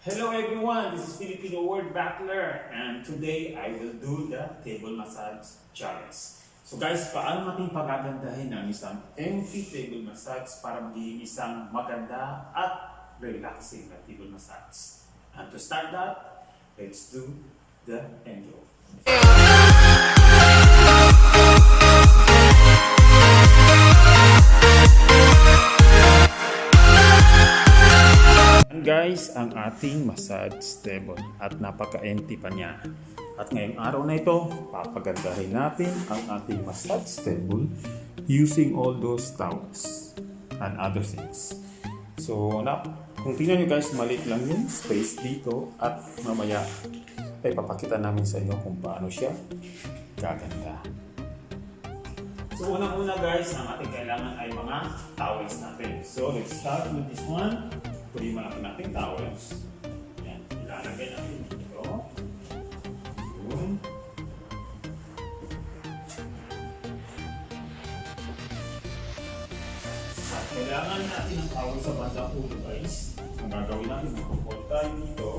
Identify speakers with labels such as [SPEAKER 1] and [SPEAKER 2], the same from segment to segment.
[SPEAKER 1] Hello everyone, this is Filipino Word Battler and today I will do the table massage challenge. So guys, paano natin pagagandahin ang isang empty table massage para maging isang maganda at relaxing na table massage? And to start that, let's do the intro. Guys, ang ating massage table at napaka-empty pa niya. At ngayong araw na ito, papagandahin natin ang ating massage table using all those towels and other things. So, kung tingnan nyo guys, maliit lang yung space dito at mamaya ay papakita namin sa inyo kung paano siya gaganda. So, unang-una guys, ang ating kailangan ay mga towels natin. So, let's start with this one. Pwede malaki natin towels. Yan, ilalagay natin dito. Yun. At kailangan natin ng towel sa bandang ulo guys. Ang gagawin natin, mag-hold tayo dito.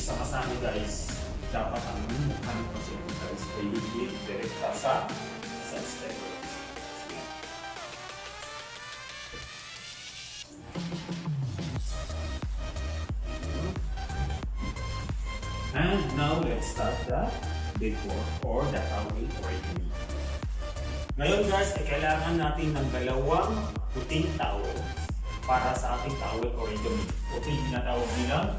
[SPEAKER 1] Sama-sama guys, dapat ang mukha ng pasyente guys ay hindi direkta sa step. And now let's start the decor or the towel arrangement. Ngayon guys, ay kailangan natin ng dalawang puting towel para sa ating towel arrangement. Okay, tinatawag nilang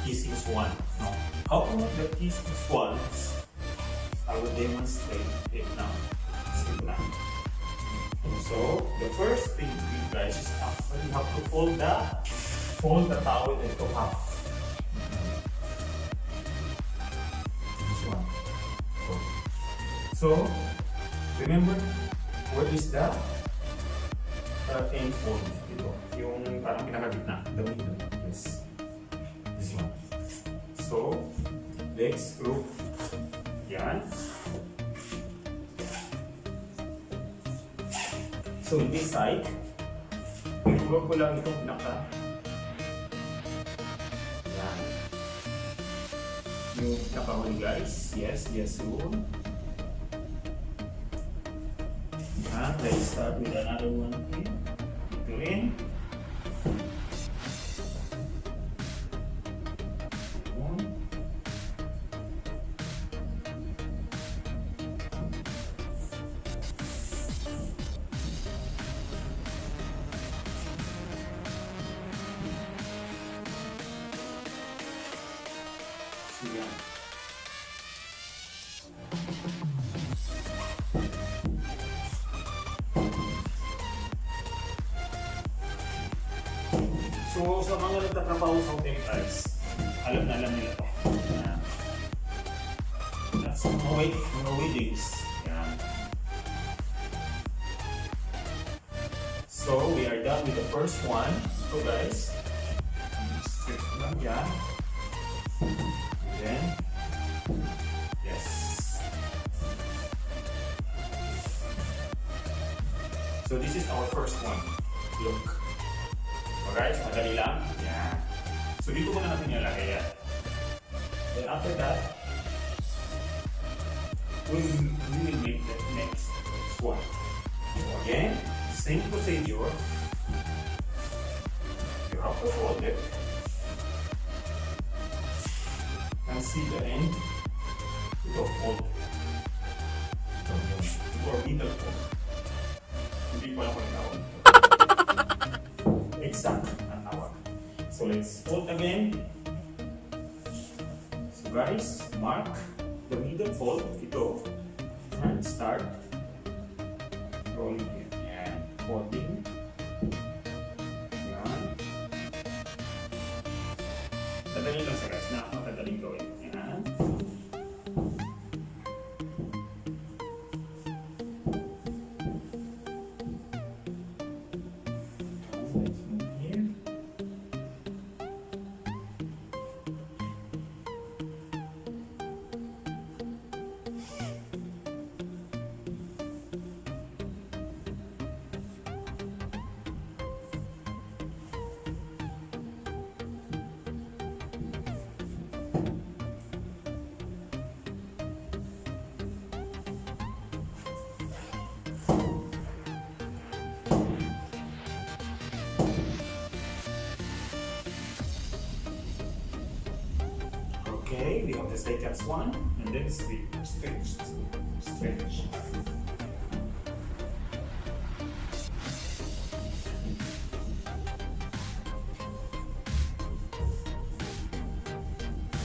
[SPEAKER 1] kissing swan. No? How to make the kissing swans? I will demonstrate it now. Simple. So the first thing you guys is you have to fold the towel into half. This one. So remember what is the end fold? Ito, yung parang pinakagitna, the middle. Yes. This one. So, let's group yan. So, in this side, i-group ko lang itong pinaka. Yan. Yung pinakahuli guys. Yes, yes, soon. Yan. Let's start with another one here. Ito rin. Yan. So, sa mga nagtatrabaho sa hotel guys, alam nila to. Yan. At sa mga weddings, yan. So, we are done with the first one. So guys, straight lang dyan. Then, yes. So this is our first one. Look. So guys, madali lang. Yeah. So dito muna natin ilalagay yan. Then after that, we will make the next one. So again, same procedure. You have to fold it. And see the end. Ito, fold. Ito, or middle fold. Hindi ko lang tawag. Exact ang tawag. So let's fold again. So guys, mark the middle fold. Ito. And start rolling it. And folding. Yan. Dadali lang sa guys. Napakadaling gawin. Yan. Let's move here. Okay, we have the second one, and then stretch.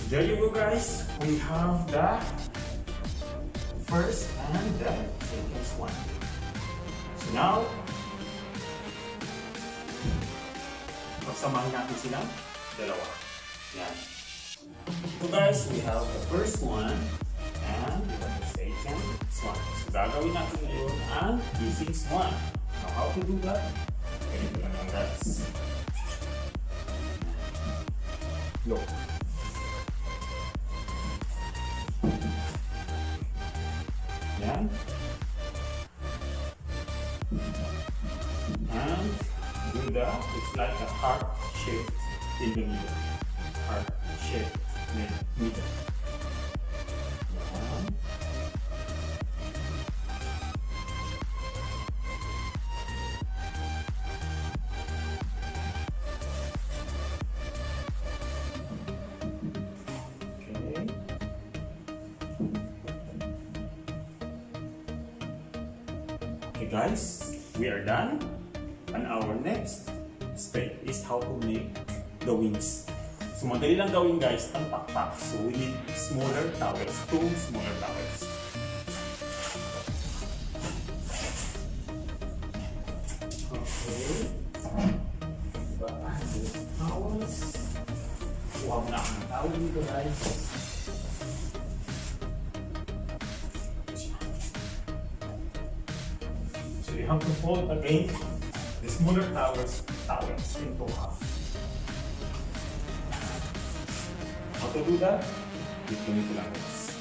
[SPEAKER 1] There you go, guys. We have the first and the second one. So now, pagsamahin natin silang dalawa. Yan. So guys, we have the first one and we have the second one. So gagawin natin ngayon ang using one. Now how to do that? Ganito lang yan, guys. Look. Yan. And do that. It's like a heart shape in the middle. Heart shape in the middle. Yan. Okay. Okay guys, we are done. And our next step is how to make the wings. So madali lang gawin guys, ang pakpak. So we need smaller towels, 2 smaller towels. Okay. Those towels. Huwag na ang towel dito guys. So you have to fold again the smaller towels into half. How to do that? Ganito lang guys.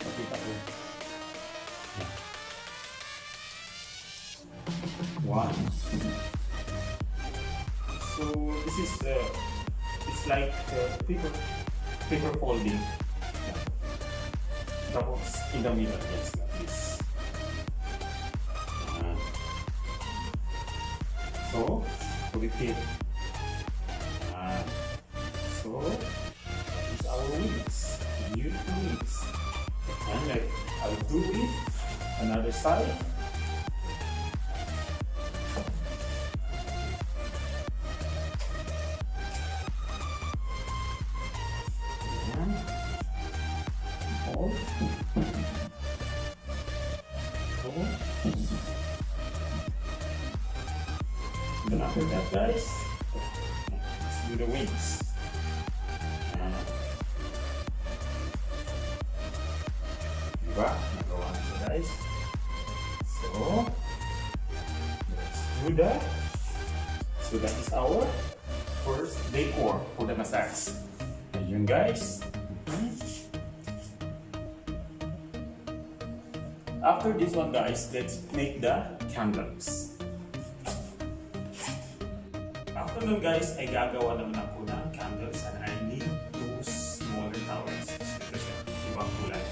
[SPEAKER 1] Pakita ko. Yan. 1. So this is it's like paper folding. Yan. Tapos in the middle, yes, like this. Yan. So repeat. So these are our wings, beautiful wings. And like I'll do it another side. And hold. Hold. Then after that, guys, let's do the wings. Diba? Nagawa na siya, guys. So, let's do that. So that is our first decor for the massage. Ayun, guys. After this one, guys, let's make the candles. After nun guys, ay gagawa naman ako ng candles and I need 2 smaller towels. Ito siya, ibang kulay.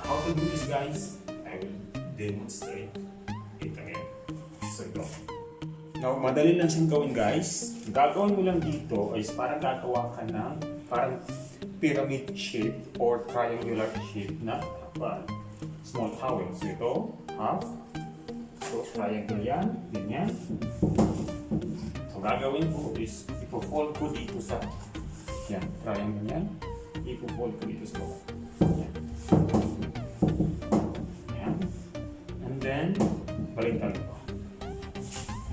[SPEAKER 1] How to do this guys, I will demonstrate it again. So ito. Now, madali lang siyang gawin guys. Gagawin mo lang dito is parang gagawa ka ng parang pyramid shape or triangular shape na small towel. So ito, half. So triangle yan, ganyan. So gagawin ko is ipo-fold ko dito sa yan, triangle yan. Ipo-fold ko dito sa baba. Yan. Yan. And then, baliktad ko.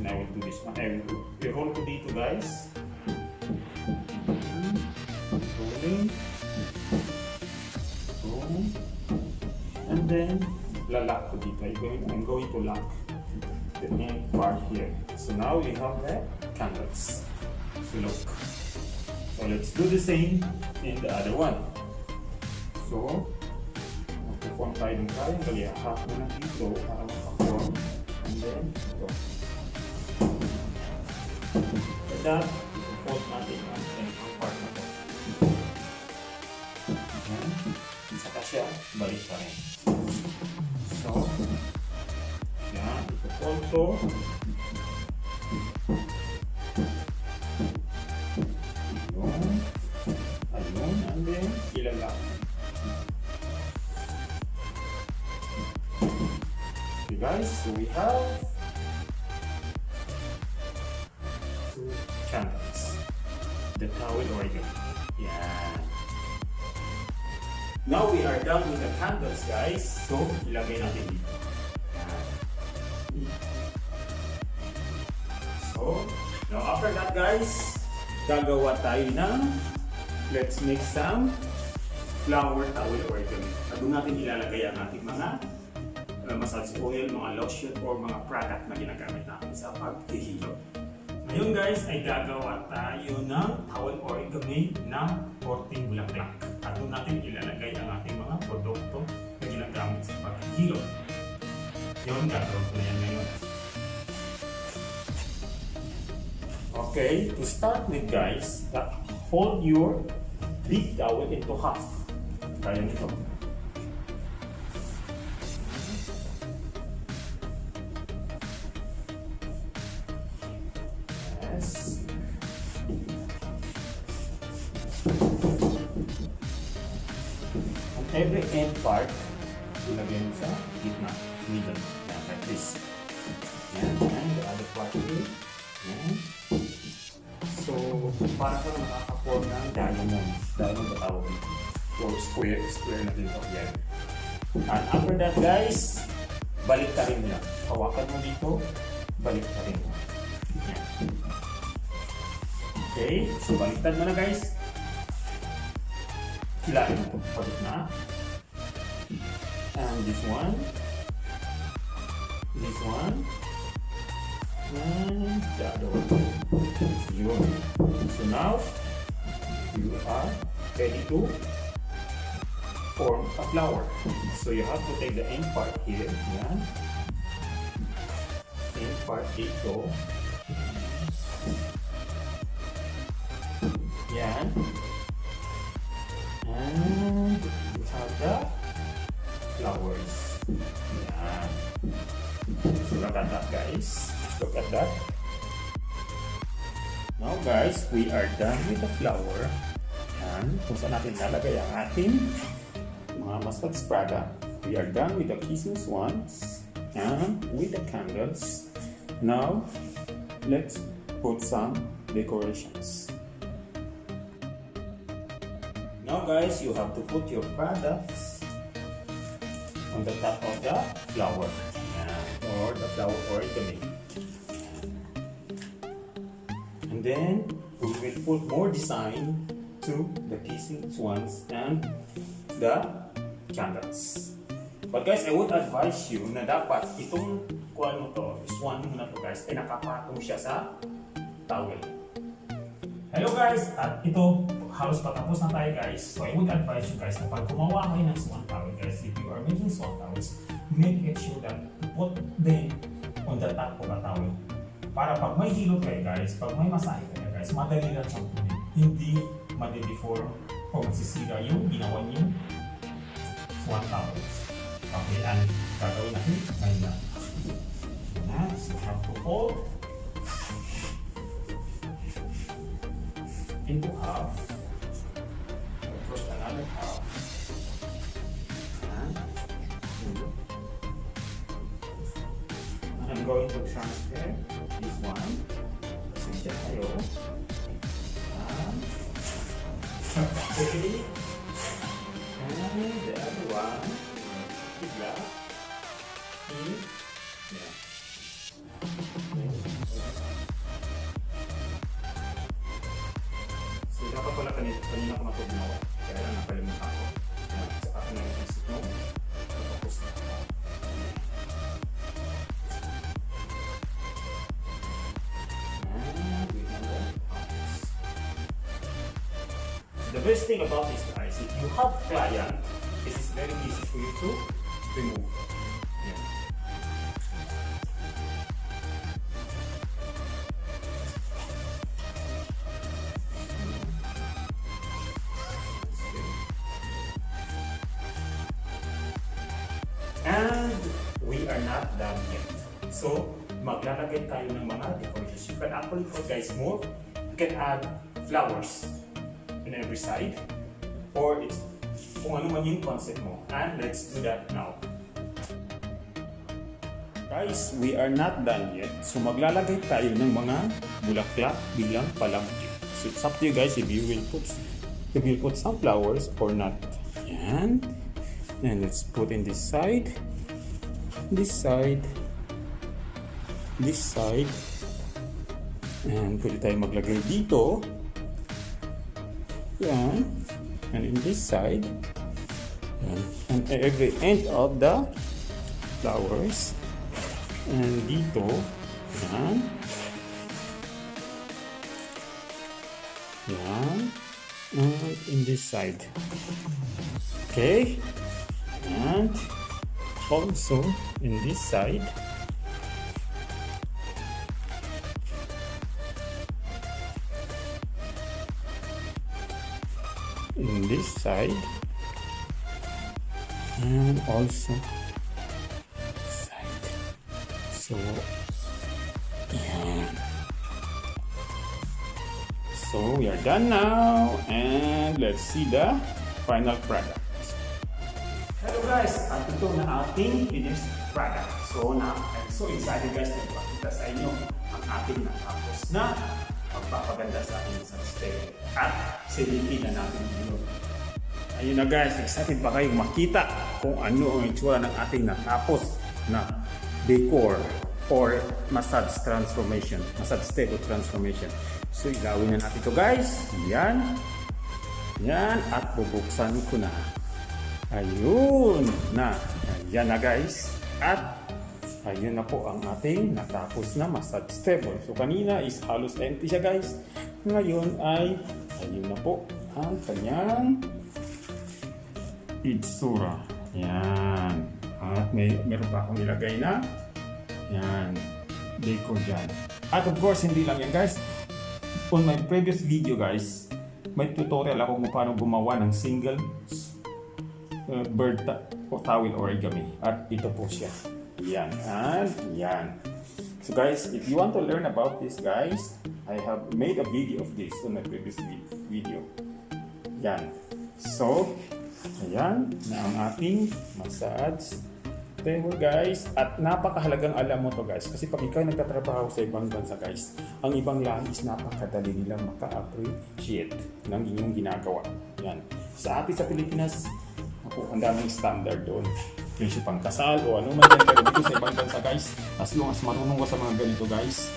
[SPEAKER 1] And I will do this one. I will i-roll ko dito guys. Rolling. Roll. And then, lalak ko dito. I'm going to lock the main part here. So now we have the candles. So look. So let's do the same in the other one. So, magpo-form tayo ng triangle. Half mo na dito para makaform. And then, ito. With that, ipo-fold natin ang part na ito. Ayan. Saka siya, balik pa rin. So, yan, ipo-fold to. Ayun, and then ilalak. guys, so we have 2 candles. The towel origami. Yan. Now we are done with the candles, guys. So, ilagay natin dito. Yan. So, now after that, guys, gagawa tayo ng let's make some flower towel origami. At doon natin ilalagay ang ating mga massage oil, mga lotion, or mga product na ginagamit natin sa paghihilot. Ngayon guys, ay gagawa tayo ng towel origami na korting bulaklak. At doon natin ilalagay ang ating mga produkto na ginagamit sa paghihilot. Yun, gagawin ko na yan ngayon. Okay, to start with guys, fold your big towel into half. Kaya nito. Yes. And every end part, ilagay mo sa gitna, middle, like this. Yan, and the other part here. Yan. So, para ka makaka-form ng diamond. Diamond na tawag dito. Or square na dito. Yan. And after that guys, balik ka rin lang. Hawakan mo dito, balik ka rin lang. Yan. Okay, so baliktad mo na guys. Hilahin mo ito. Pagod na. And this one. This one. And the other one. So now, you are ready to form a flower. So you have to take the end part here. Yan. End part dito. Yan. And you have the flowers. Yan. So look at that guys. Look at that. Now guys, we are done with the flower. Yan. Kung saan natin nalagay ang ating mga massage product. We are done with the kissing swans and with the candles. Now, let's put some decorations. Now guys, you have to put your products on the top of the flower. Yan. Or the flower origami. And then, we will put more design to the kissing swans and the candles. But guys, I would advise you na dapat itong kuwan mo to, swan mo na to guys, ay nakapatong siya sa towel. Hello guys, at ito, halos patapos na tayo guys. So I would advise you guys na pag gumawa kayo ng swan towel guys, if you are making swan towels, make it sure that to put them on the top of the towel. Para pag may hilot kayo guys, pag may masahe kayo guys, madali lang siyang kunin. Hindi madideform o magsisira yung ginawa niyo swan towels. Okay, and gagawin natin ngayon na. So have to fold into half. First another half. And I'm going to transfer this one. Pasensya tayo. Okay. And the other one. Bigla. Yeah. So dapat pala kanina ko na ito ginawa. Kaya lang nakalimutan ko. Sa akin na isip mo. Tapos na. The best thing about this guys, if you have client, this is very easy for you to remove. Yeah. And we are not done yet. So, maglalagay tayo ng mga decorations. You can actually put guys more. You can add flowers on every side. Or it's kung ano man yung concept mo. And let's do that now. Guys, we are not done yet. So maglalagay tayo ng mga bulaklak bilang palamute. So it's up to you guys if you will put some flowers or not. Yan. And let's put in this side. This side. This side. And pwede tayo maglagay dito. Yan. And in this side. Yan. And every end of the flowers. And dito, yan. Yan. And in this side. Okay. And also in this side. In this side. And also so, yan. So, we are done now. And let's see the final product. Hello guys! At ito na ating finished product. So, I'm so excited guys na ipakita sa inyo ang ating natapos na magpapaganda sa ating sa stable. At silipin na natin dito. Ayun na guys, excited ba kayong makita kung ano ang itsura ng ating natapos na decor or massage transformation, massage stable transformation. So ilawin na natin ito guys. Yan. Yan. At bubuksan ko na. Ayun na. Yan na guys. At ayun na po ang ating natapos na massage stable. So kanina is halos empty siya guys. Ngayon ay ayun na po ang kanyang itsura. Yan. At meron pa akong ilagay na yan, decor dyan. At of course, hindi lang yan guys. On my previous video guys, may tutorial ako kung paano gumawa ng single bird towel origami. At ito po siya. Yan. And yan. So guys, if you want to learn about this guys, I have made a video of this on my previous video. Yan. So, ayan na ang ating massage table guys. At napakahalagang alam mo to guys, kasi pag ikaw nagtatrabaho sa ibang bansa guys, ang ibang lahi is napakadali nilang maka-appreciate ng inyong ginagawa. Yan. Sa atin sa Pilipinas, ako, ang daming standard doon. Yung si pangkasal o ano man yan, pero dito sa ibang bansa guys, as long as marunong ka sa mga ganito guys,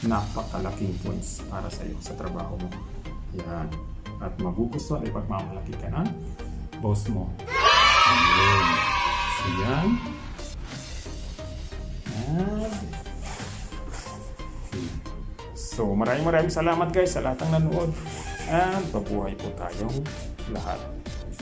[SPEAKER 1] napakalaking points para sa iyo sa trabaho mo. Yan. At magugustuhan ay pagmamalaki ka ng boss mo. Ayan. So yan. So maraming salamat guys sa lahat ng nanood. And mabuhay po tayong lahat.